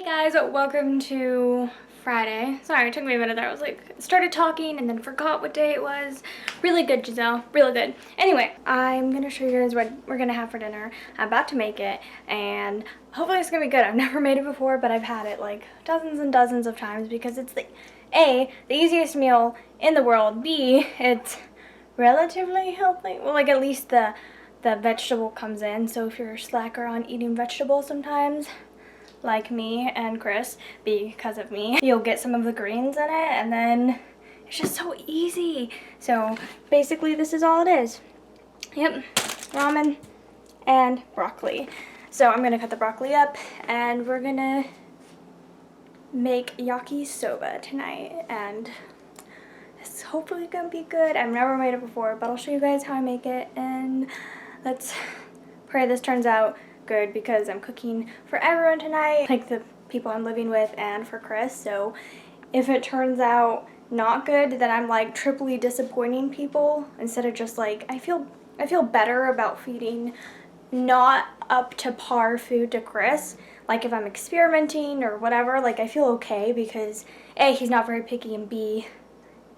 Guys, welcome to Friday. Sorry, it took me a minute there. I was like, started talking and then forgot what day it was. Really good, Giselle. Really good. Anyway, I'm gonna show you guys what we're gonna have for dinner. I'm about to make it and hopefully it's gonna be good. I've never made it before, but I've had it like dozens and dozens of times because it's the easiest meal in the world. B, it's relatively healthy. Well, like at least the vegetable comes in. So if you're a slacker on eating vegetables sometimes, like me and Chris, because of me, you'll get some of the greens in it, and then it's just so easy. So basically this is all it is. Yep, ramen and broccoli. So I'm gonna cut the broccoli up and we're gonna make YAKI soba tonight, and it's hopefully gonna be good. I've never made it before, but I'll show you guys how I make it, and let's pray this turns out good because I'm cooking for everyone tonight, like the people I'm living with and for Chris. So if it turns out not good, then I'm like triply disappointing people instead of just like I feel better about feeding not up to par food to Chris. Like if I'm experimenting or whatever, like I feel okay because A, he's not very picky, and B,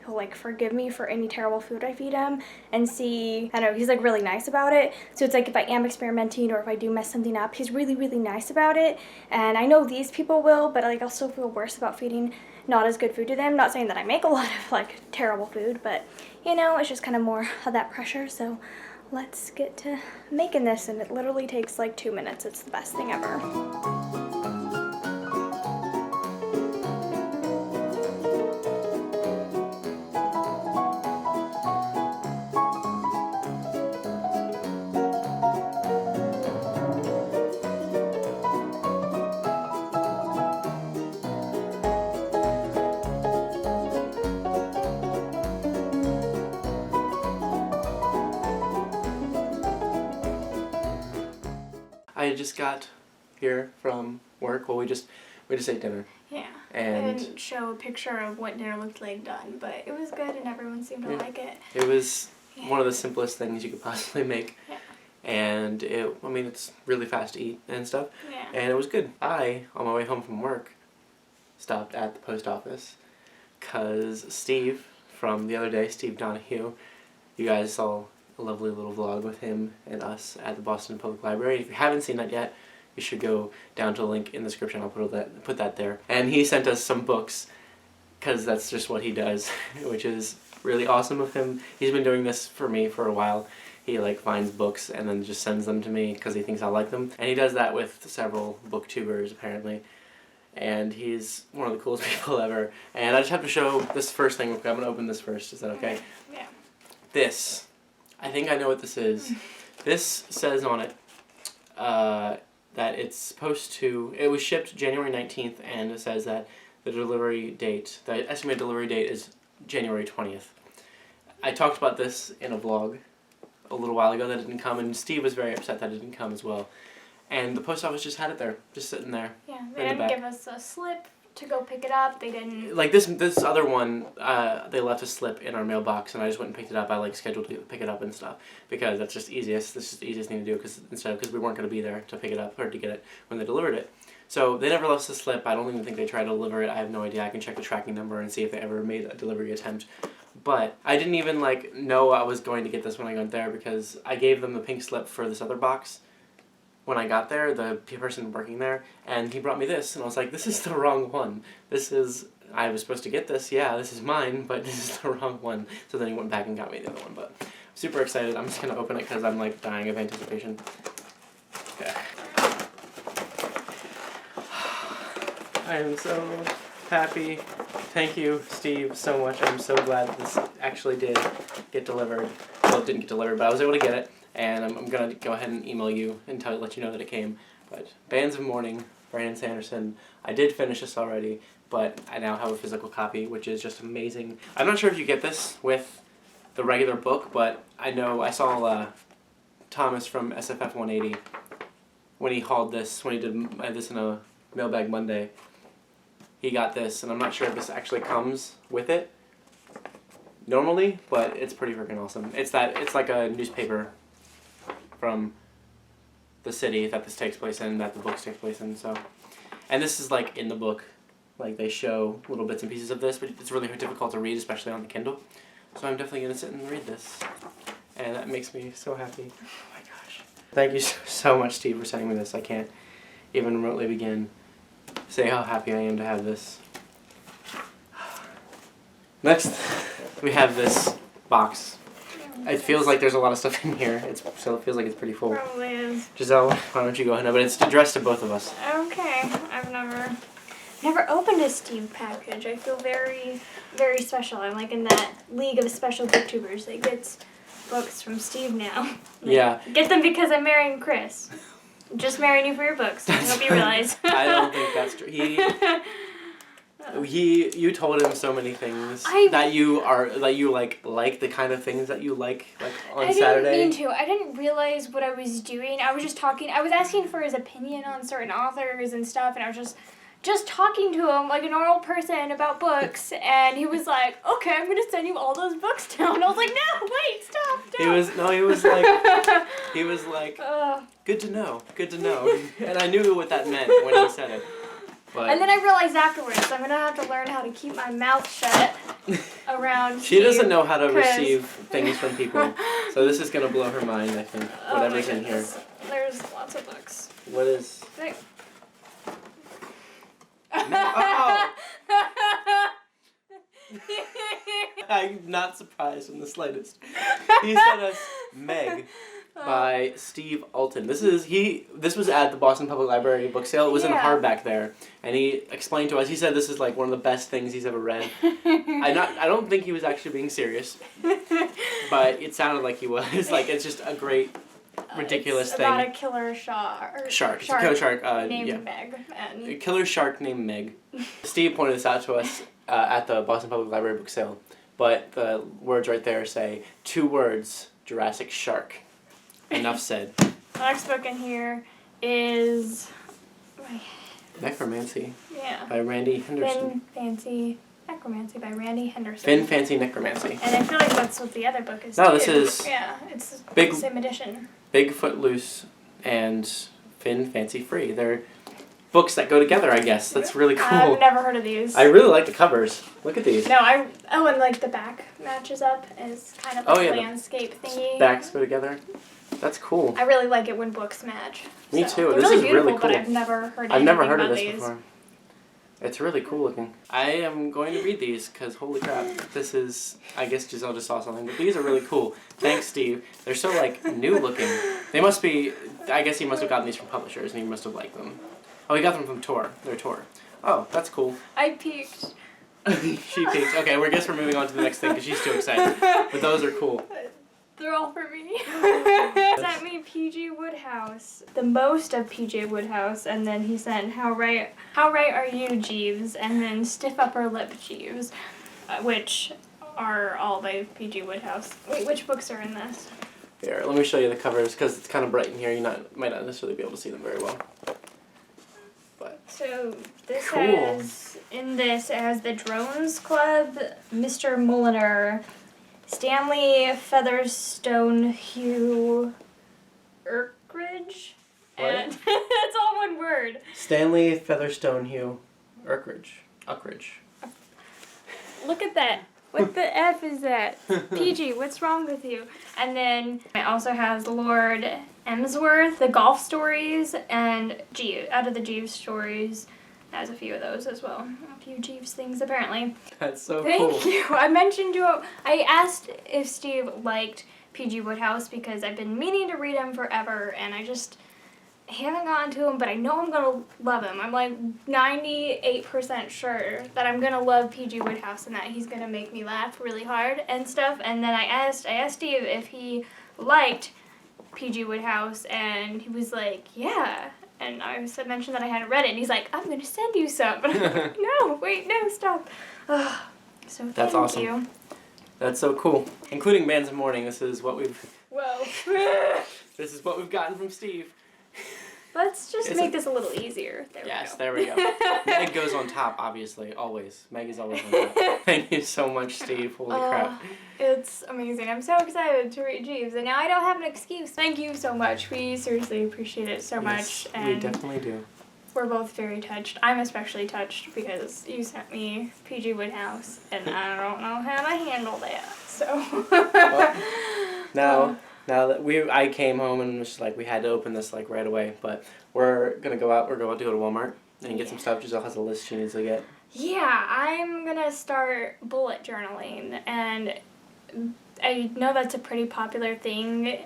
he'll like forgive me for any terrible food I feed him, and C, I don't know, he's like really nice about it. So it's like if I am experimenting or if I do mess something up, he's really nice about it. And I know these people will, but like I'll still feel worse about feeding not as good food to them. Not saying that I make a lot of like terrible food, but you know, it's just kind of more of that pressure. So let's get to making this, and it literally takes like 2 minutes. It's the best thing ever. I just got here from work. Well, we just ate dinner. Yeah. And I didn't show a picture of what dinner looked like done, but it was good and everyone seemed to like it. It was one of the simplest things you could possibly make. Yeah. And it's really fast to eat and stuff. Yeah. And it was good. I, on my way home from work, stopped at the post office because Steve from the other day, Steve Donahue, you guys saw a lovely little vlog with him and us at the Boston Public Library. If you haven't seen that yet, you should go down to a link in the description. I'll put that there. And he sent us some books because that's just what he does, which is really awesome of him. He's been doing this for me for a while. He like finds books and then just sends them to me because he thinks I'll like them. And he does that with several booktubers apparently. And he's one of the coolest people ever. And I just have to show this first thing. I'm going to open this first. Is that okay? Yeah. This. I think I know what this is. This says on it that it's supposed to, it was shipped January 19th, and it says that the estimated delivery date is January 20th. I talked about this in a vlog a little while ago that it didn't come, and Steve was very upset that it didn't come as well. And the post office just had it there, just sitting there. Yeah, they didn't give us a slip to go pick it up. They didn't. Like this other one, they left a slip in our mailbox, and I just went and picked it up. I like scheduled to pick it up and stuff because that's just easiest. This is the easiest thing to do because we weren't going to be there to pick it up or to get it when they delivered it. So they never left us a slip. I don't even think they tried to deliver it. I have no idea. I can check the tracking number and see if they ever made a delivery attempt. But I didn't even like know I was going to get this when I went there because I gave them the pink slip for this other box. When I got there, the person working there, and he brought me this, and I was like, this is the wrong one. I was supposed to get this, yeah, this is mine, but this is the wrong one. So then he went back and got me the other one, but I'm super excited. I'm just going to open it because I'm like dying of anticipation. Okay. I am so happy. Thank you, Steve, so much. I'm so glad this actually did get delivered. Well, it didn't get delivered, but I was able to get it. And I'm going to go ahead and email you and let you know that it came. But Bands of Mourning, Brandon Sanderson. I did finish this already, but I now have a physical copy, which is just amazing. I'm not sure if you get this with the regular book, but I know I saw Thomas from SFF 180 when he hauled this, when he did this in a Mailbag Monday. He got this, and I'm not sure if this actually comes with it normally, but it's pretty freaking awesome. It's like a newspaper from the city that this takes place in, that the books take place in. So And this is like in the book. Like they show little bits and pieces of this, but it's really difficult to read, especially on the Kindle. So I'm definitely going to sit and read this. And that makes me so happy. Oh my gosh. Thank you so much, Steve, for sending me this. I can't even remotely begin to say how happy I am to have this. Next, we have this box. It feels like there's a lot of stuff in here. So it feels like it's pretty full. Probably is. Giselle, why don't you go ahead? No, but it's addressed to both of us. Okay. I've never opened a Steve package. I feel very, very special. I'm like in that league of special booktubers that gets books from Steve now. Like, yeah. Get them because I'm marrying Chris. I'm just marrying you for your books. I hope you realize. I don't think that's true. You told him so many things that you like the kind of things that you like on Saturday. I didn't mean to. I didn't realize what I was doing. I was just talking. I was asking for his opinion on certain authors and stuff, and I was just talking to him like a normal person about books, and he was like, "Okay, I'm gonna send you all those books down." I was like, "No, wait, stop." He was like, good to know, and I knew what that meant when he said it. But and then I realized afterwards, so I'm gonna have to learn how to keep my mouth shut around. She doesn't know how to receive things from people, so this is gonna blow her mind. I think whatever's in here. There's lots of books. What is? There. Oh. I'm not surprised in the slightest. He sent us Meg by Steve Alton. This was at the Boston Public Library book sale. It was in hardback there, and he explained to us. He said this is like one of the best things he's ever read. I don't think he was actually being serious, but it sounded like he was. Like it's just a great, ridiculous thing. About a killer shark. It's a killer shark named Meg. A killer shark named Meg. Steve pointed this out to us at the Boston Public Library book sale, but the words right there say 2 words: Jurassic Shark. Enough said. The next book in here is Necromancy. Yeah. By Randy Henderson. Fin Fancy Necromancy by Randy Henderson. Fin Fancy Necromancy. And I feel like that's what the other book is. No, too. this is. Yeah, it's big, the same edition. Bigfoot Loose and Fin Fancy Free. They're books that go together, I guess. That's really cool. I've never heard of these. I really like the covers. Look at these. No, and like the back matches up as kind of like a landscape thingy. Backs go together. That's cool. I really like it when books match. Me too. They're This really is beautiful, really cool. but I've never heard of this these. before. It's really cool looking. I am going to read these because holy crap, this is, I guess Giselle just saw something, but these are really cool. Thanks, Steve. They're so like new looking. They must be, I guess he must have gotten these from publishers and he must have liked them. Oh, he got them from their Tor. Oh, that's cool. I peeked. She peeked. Okay, I guess we're moving on to the next thing because she's too excited. But those are cool. They're all for me. Sent me P.G. Woodhouse, the most of P.J. Woodhouse, and then he sent How Right Are You, Jeeves, and then Stiff Upper Lip Jeeves, which are all by P.G. Woodhouse. Wait, which books are in this? Here, let me show you the covers because it's kind of bright in here. You might not necessarily be able to see them very well. But so this has the Drones Club, Mr. Mulliner, Stanley Featherstone Hugh Urkridge. What? And it's all one word. Stanley Featherstone Hugh Uckridge. Look at that. What the F is that? PG, what's wrong with you? And then it also has Lord Emsworth, the golf stories, and out of the Jeeves stories. Has a few of those as well. A few Jeeves things, apparently. That's so cool. Thank you. I asked if Steve liked P.G. Woodhouse because I've been meaning to read him forever, and I just haven't gotten to him, but I know I'm going to love him. I'm like 98% sure that I'm going to love P.G. Woodhouse and that he's going to make me laugh really hard and stuff. And then I asked Steve if he liked P.G. Woodhouse, and he was like, yeah. And I mentioned that I hadn't read it, and he's like, I'm going to send you some. And I'm like, no, stop. So That's awesome. Thank you. That's so cool. Including Man's Morning, this is what we've gotten from Steve. Let's just make this a little easier. There we go. Meg goes on top, obviously, always. Meg is always on top. Thank you so much, Steve. Holy crap. It's amazing. I'm so excited to read Jeeves, and now I don't have an excuse. Thank you so much. We seriously appreciate it so much. We definitely do. we're both very touched. I'm especially touched because you sent me PG Woodhouse, and I don't know how to handle that. So Now that I came home and was just like, we had to open this like right away, but we're gonna go out. We're going to go to Walmart and get some stuff. Giselle has a list she needs to get. Yeah, I'm gonna start bullet journaling, and I know that's a pretty popular thing.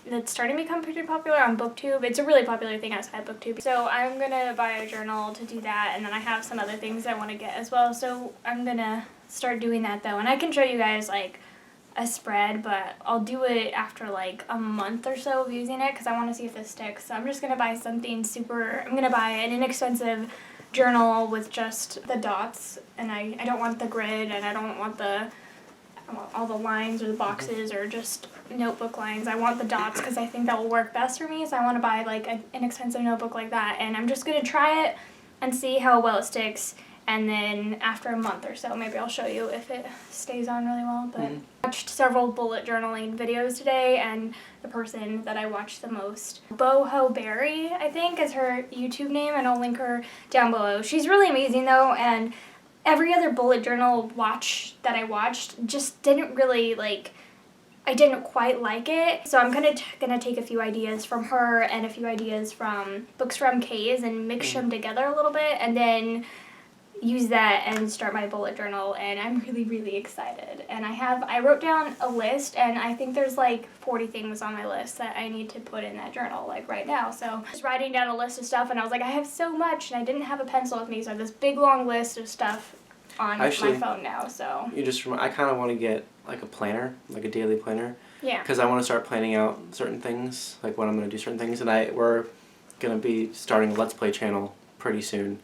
That's starting to become pretty popular on BookTube. It's a really popular thing outside BookTube. So I'm gonna buy a journal to do that, and then I have some other things I want to get as well. So I'm gonna start doing that though, and I can show you guys like a spread, but I'll do it after like a month or so of using it because I want to see if this sticks. So I'm just gonna buy something super. I'm gonna buy an inexpensive journal with just the dots, and I don't want the grid, and I don't want all the lines or the boxes or just notebook lines. I want the dots because I think that will work best for me. So I want to buy like an inexpensive notebook like that, and I'm just gonna try it and see how well it sticks. And then after a month or so, maybe I'll show you if it stays on really well. But I watched several bullet journaling videos today, and the person that I watched the most, Boho Berry, I think is her YouTube name, and I'll link her down below. She's really amazing though, and every other bullet journal watch that I watched just didn't really like, I didn't quite like it. So I'm gonna take a few ideas from her and a few ideas from Books from K's and mix them together a little bit, and then use that and start my bullet journal. And I'm really, really excited. And I wrote down a list, and I think there's like 40 things on my list that I need to put in that journal like right now. So just writing down a list of stuff, and I was like, I have so much, and I didn't have a pencil with me, so I have this big long list of stuff on my phone now. So I kind of want to get like a planner, like a daily planner. Yeah. Because I want to start planning out certain things, like when I'm going to do certain things, and we're going to be starting a Let's Play channel pretty soon.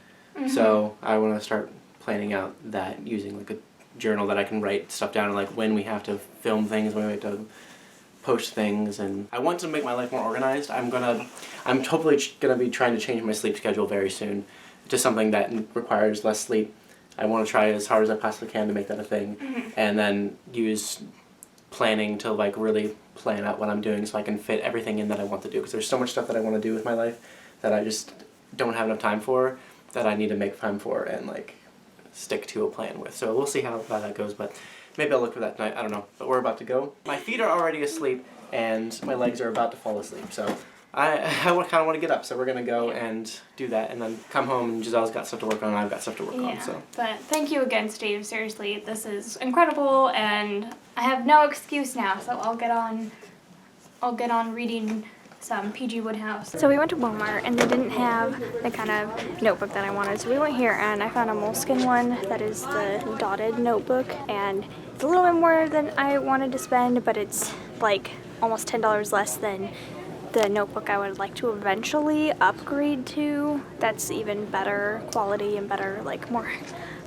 So I want to start planning out that using like a journal that I can write stuff down, and like when we have to film things, when we have to post things, and I want to make my life more organized. I'm totally gonna be trying to change my sleep schedule very soon to something that requires less sleep. I want to try as hard as I possibly can to make that a thing, and then use planning to like really plan out what I'm doing so I can fit everything in that I want to do, because there's so much stuff that I want to do with my life that I just don't have enough time for, that I need to make time for and like stick to a plan with. So we'll see how that goes, but maybe I'll look for that tonight. I don't know, but we're about to go. My feet are already asleep and my legs are about to fall asleep, so I kind of want to get up. So we're gonna go and do that, and then come home, and Giselle's got stuff to work on, and I've got stuff to work on. So. But thank you again, Steve. Seriously, this is incredible, and I have no excuse now. So I'll get on reading some PG Woodhouse. So we went to Walmart, and they didn't have the kind of notebook that I wanted. So we went here, and I found a moleskin one that is the dotted notebook, and it's a little bit more than I wanted to spend, but it's like almost $10 less than the notebook I would like to eventually upgrade to. That's even better quality and better, like more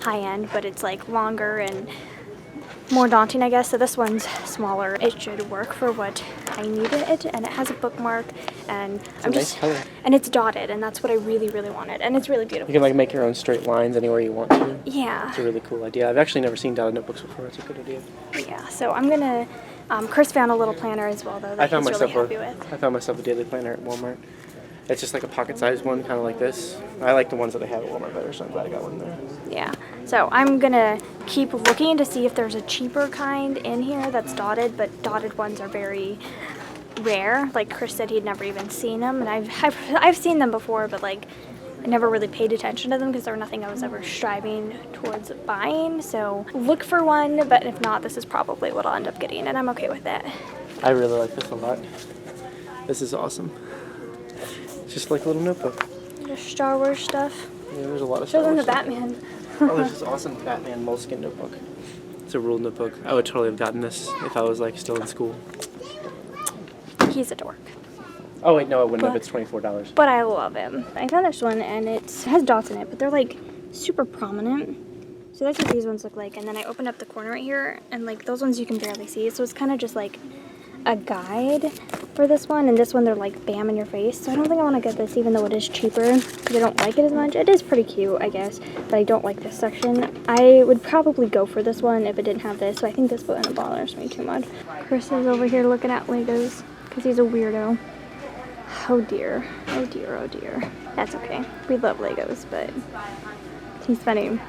high-end, but it's like longer and more daunting, I guess. So this one's smaller. It should work for what I needed it, and it has a bookmark, and Nice color. and it's dotted, and that's what I really, really wanted, and it's really beautiful. You can like make your own straight lines anywhere you want to. Yeah. It's a really cool idea. I've actually never seen dotted notebooks before. It's a good idea. Yeah. So I'm gonna. Chris found a little planner as well, though, that he's really happy with. I found myself a daily planner at Walmart. It's just like a pocket-sized one, kind of like this. I like the ones that they have at Walmart better, so I'm glad I got one there. Yeah. So I'm gonna keep looking to see if there's a cheaper kind in here that's dotted, but dotted ones are very rare. Like Chris said, he'd never even seen them, and I've seen them before, but like I never really paid attention to them because they were nothing I was ever striving towards buying. So look for one, but if not, this is probably what I'll end up getting, and I'm okay with that. I really like this a lot. This is awesome. It's just like a little notebook. There's Star Wars stuff. Yeah, there's a lot of Star Show them Wars the stuff. Batman. Oh, there's this awesome Batman moleskin notebook. It's a ruled notebook. I would totally have gotten this if I was like still in school. He's a dork. Oh wait, no, it wouldn't have. It's $24. But I love him. I found this one, and it has dots in it, but they're like super prominent. So that's what these ones look like. And then I opened up the corner right here, and like those ones you can barely see. So it's kind of just like a guide for this one, and this one they're like bam in your face. So I don't think I want to get this, even though it is cheaper, because I don't like it as much. It is pretty cute, I guess, but I don't like this section. I would probably go for this one if it didn't have this. So I think this one bothers me too much. Chris is over here looking at Legos because he's a weirdo. Oh dear. Oh dear, oh dear. That's okay. We love Legos, but he's spending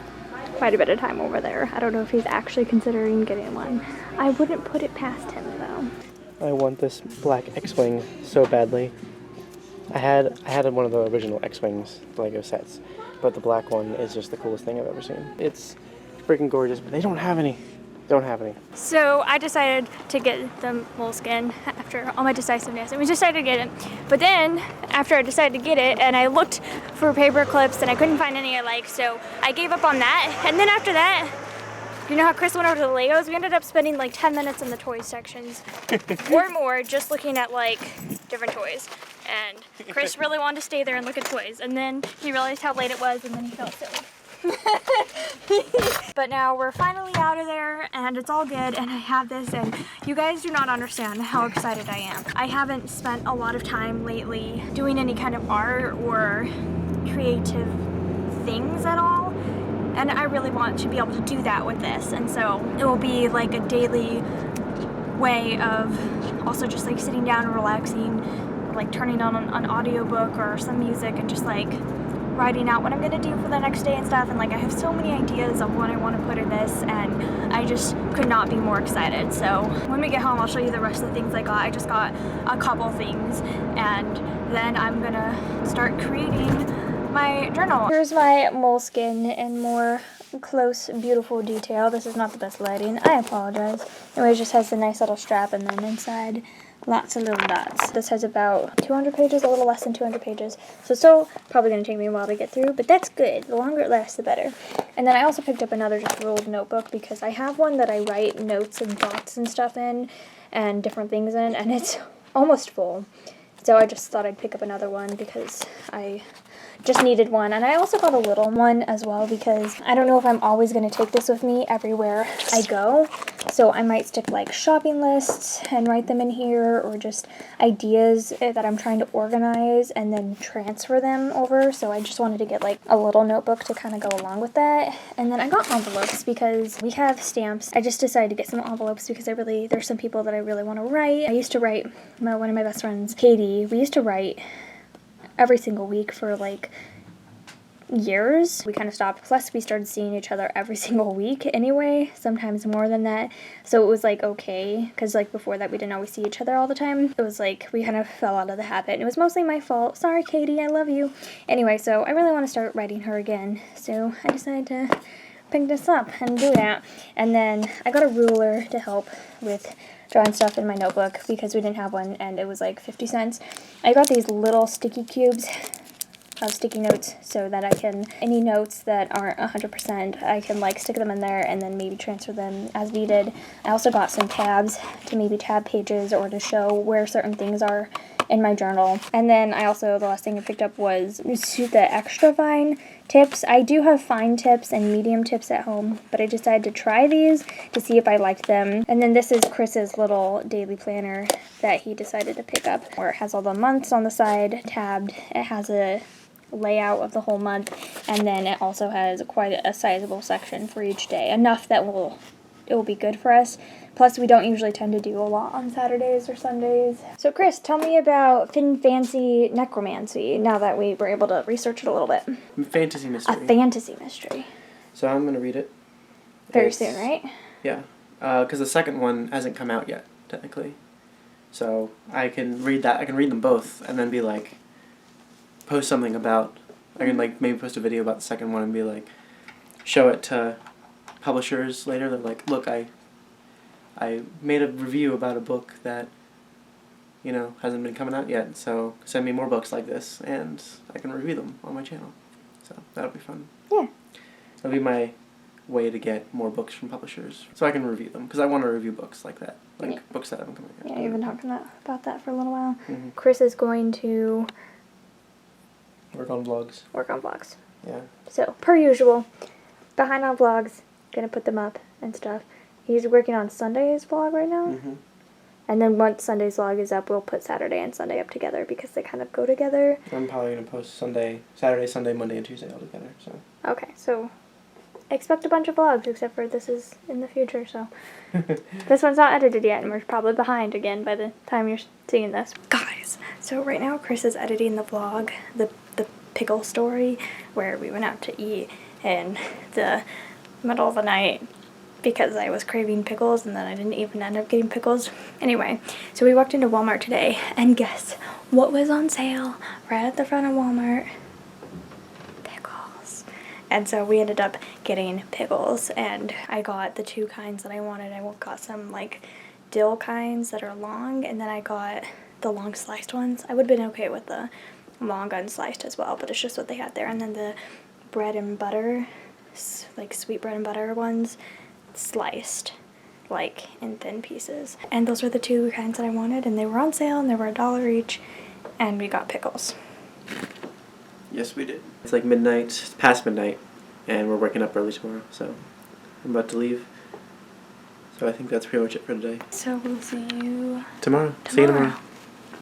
quite a bit of time over there. I don't know if he's actually considering getting one. I wouldn't put it past him though. I want this black X-Wing so badly. I had one of the original X-Wings Lego sets, but the black one is just the coolest thing I've ever seen. It's freaking gorgeous, but they don't have any. Don't have any. So I decided to get the moleskin after all my decisiveness, and we decided to get it. But then, after I decided to get it, and I looked for paper clips, and I couldn't find any I liked, so I gave up on that. And then after that, you know how Chris went over to the Legos? We ended up spending like 10 minutes in the toy sections or more just looking at like different toys. And Chris really wanted to stay there and look at toys. And then he realized how late it was, and then he felt silly. But now we're finally out of there and it's all good, and I have this, and you guys do not understand how excited I am. I haven't spent a lot of time lately doing any kind of art or creative things at all, and I really want to be able to do that with this, and so it will be like a daily way of also just like sitting down and relaxing, like turning on an audiobook or some music and just like writing out what I'm gonna do for the next day and stuff. And like I have so many ideas of what I want to put in this, and I just could not be more excited. So when we get home, I'll show you the rest of the things I got. I just got a couple things, and then I'm gonna start creating my journal. Here's my moleskin in more close, beautiful detail. This is not the best lighting. I apologize. Anyway, it just has a nice little strap, and then inside lots of little dots. This has about 200 pages, a little less than 200 pages. So it's still probably going to take me a while to get through, but that's good. The longer it lasts, the better. And then I also picked up another just ruled notebook because I have one that I write notes and thoughts and stuff in and different things in, and it's almost full. So I just thought I'd pick up another one because I just needed one. And I also got a little one as well because I don't know if I'm always going to take this with me everywhere I go. So I might stick like shopping lists and write them in here, or just ideas that I'm trying to organize and then transfer them over. So I just wanted to get like a little notebook to kind of go along with that. And then I got envelopes because we have stamps. I just decided to get some envelopes because there's some people that I really want to write. I used to write, one of my best friends, Katie, we used to write every single week for like years. We kind of stopped. Plus we started seeing each other every single week anyway, sometimes more than that. So it was like okay, because like before that we didn't always see each other all the time. It was like we kind of fell out of the habit, and it was mostly my fault. Sorry Katie, I love you. Anyway, so I really want to start writing her again, so I decided to pick this up and do that. And then I got a ruler to help with drawing stuff in my notebook because we didn't have one, and it was like 50 cents. I got these little sticky cubes of sticky notes so that I can, any notes that aren't 100%, I can like stick them in there and then maybe transfer them as needed. I also got some tabs to maybe tab pages or to show where certain things are in my journal. And then I also, the last thing I picked up was the extra fine tips. I do have fine tips and medium tips at home, but I decided to try these to see if I liked them. And then this is Chris's little daily planner that he decided to pick up, where it has all the months on the side tabbed. It has a layout of the whole month, and then it also has quite a sizable section for each day, enough that it will be good for us. Plus we don't usually tend to do a lot on Saturdays or Sundays. So Chris, tell me about Fancy Necromancy now that we were able to research it a little bit. Fantasy mystery. A fantasy mystery. So I'm gonna read it very soon, right? Yeah, because the second one hasn't come out yet technically, so I can read that. I can read them both and then be like, post something about, I can like maybe post a video about the second one and be like, show it to publishers later. They're like, look, I made a review about a book that, you know, hasn't been coming out yet, so send me more books like this and I can review them on my channel. So that'll be fun. Yeah. That'll be my way to get more books from publishers so I can review them, because I want to review books like that, like books that haven't come out yet. Yeah, you've been talking about that for a little while. Mm-hmm. Chris is going to work on vlogs. Yeah. So, per usual, behind on vlogs, gonna put them up and stuff. He's working on Sunday's vlog right now. Mm-hmm. And then once Sunday's vlog is up, we'll put Saturday and Sunday up together because they kind of go together. I'm probably gonna post Saturday, Sunday, Monday, and Tuesday all together. So. Okay, so expect a bunch of vlogs, except for this is in the future, so. This one's not edited yet, and we're probably behind again by the time you're seeing this. God, guys. So right now Chris is editing the vlog, the pickle story, where we went out to eat in the middle of the night because I was craving pickles and then I didn't even end up getting pickles. Anyway, so we walked into Walmart today and guess what was on sale right at the front of Walmart? Pickles. And so we ended up getting pickles, and I got the 2 kinds that I wanted. I got some like dill kinds that are long, and then I got the long sliced ones. I would have been okay with the long unsliced as well, but it's just what they had there. And then the bread and butter, like sweet bread and butter ones, sliced like in thin pieces. And those were the 2 kinds that I wanted, and they were on sale and they were $1 each, and we got pickles. Yes, we did. It's like midnight, it's past midnight, and we're waking up early tomorrow, so I'm about to leave. So I think that's pretty much it for today. So we'll see you tomorrow. See you tomorrow.